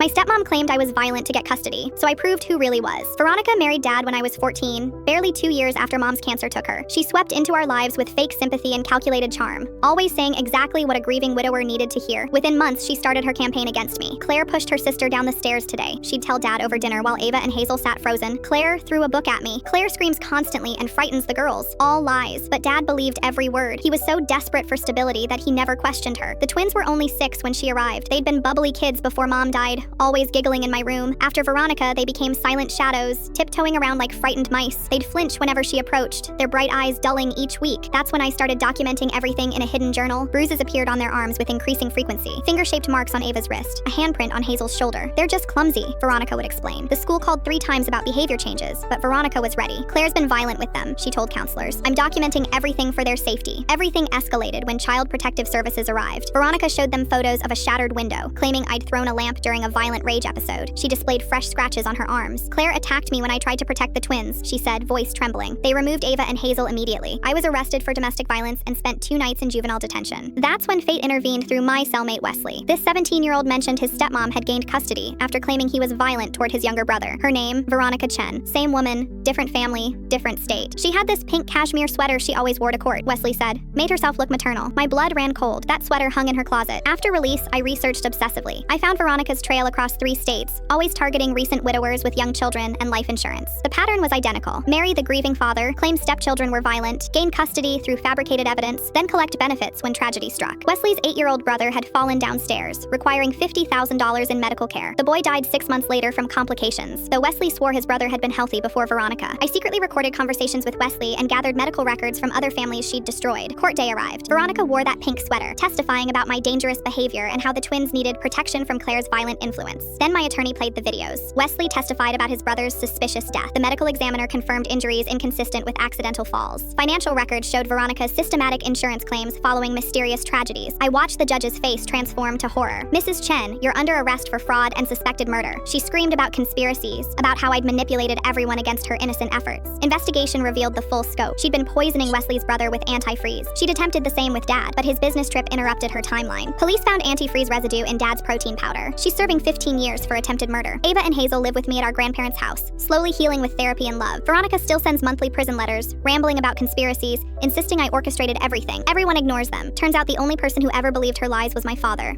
My stepmom claimed I was violent to get custody, so I proved who really was. Veronica married dad when I was 14, barely 2 years after mom's cancer took her. She swept into our lives with fake sympathy and calculated charm, always saying exactly what a grieving widower needed to hear. Within months, she started her campaign against me. Claire pushed her sister down the stairs today, she'd tell dad over dinner while Ava and Hazel sat frozen. Claire threw a book at me. Claire screams constantly and frightens the girls. All lies, but dad believed every word. He was so desperate for stability that he never questioned her. The twins were only 6 when she arrived. They'd been bubbly kids before mom died, always giggling in my room. After Veronica, they became silent shadows, tiptoeing around like frightened mice. They'd flinch whenever she approached, their bright eyes dulling each week. That's when I started documenting everything in a hidden journal. Bruises appeared on their arms with increasing frequency. Finger-shaped marks on Ava's wrist, a handprint on Hazel's shoulder. They're just clumsy, Veronica would explain. The school called 3 times about behavior changes, but Veronica was ready. Claire's been violent with them, she told counselors. I'm documenting everything for their safety. Everything escalated when Child Protective Services arrived. Veronica showed them photos of a shattered window, claiming I'd thrown a lamp during a violent rage episode. She displayed fresh scratches on her arms. Claire attacked me when I tried to protect the twins, she said, voice trembling. They removed Ava and Hazel immediately. I was arrested for domestic violence and spent 2 nights in juvenile detention. That's when fate intervened through my cellmate Wesley. This 17-year-old mentioned his stepmom had gained custody after claiming he was violent toward his younger brother. Her name, Veronica Chen. Same woman, different family, different state. She had this pink cashmere sweater she always wore to court, Wesley said. Made herself look maternal. My blood ran cold. That sweater hung in her closet. After release, I researched obsessively. I found Veronica's trail across 3 states, always targeting recent widowers with young children and life insurance. The pattern was identical. Marry the grieving father, claim stepchildren were violent, gain custody through fabricated evidence, then collect benefits when tragedy struck. Wesley's 8-year-old brother had fallen downstairs, requiring $50,000 in medical care. The boy died 6 months later from complications, though Wesley swore his brother had been healthy before Veronica. I secretly recorded conversations with Wesley and gathered medical records from other families she'd destroyed. Court day arrived. Veronica wore that pink sweater, testifying about my dangerous behavior and how the twins needed protection from Claire's violent influence. Then my attorney played the videos. Wesley testified about his brother's suspicious death. The medical examiner confirmed injuries inconsistent with accidental falls. Financial records showed Veronica's systematic insurance claims following mysterious tragedies. I watched the judge's face transform to horror. Mrs. Chen, you're under arrest for fraud and suspected murder. She screamed about conspiracies, about how I'd manipulated everyone against her innocent efforts. Investigation revealed the full scope. She'd been poisoning Wesley's brother with antifreeze. She'd attempted the same with dad, but his business trip interrupted her timeline. Police found antifreeze residue in dad's protein powder. She's serving 15 years for attempted murder. Ava and Hazel live with me at our grandparents' house, slowly healing with therapy and love. Veronica still sends monthly prison letters, rambling about conspiracies, insisting I orchestrated everything. Everyone ignores them. Turns out the only person who ever believed her lies was my father.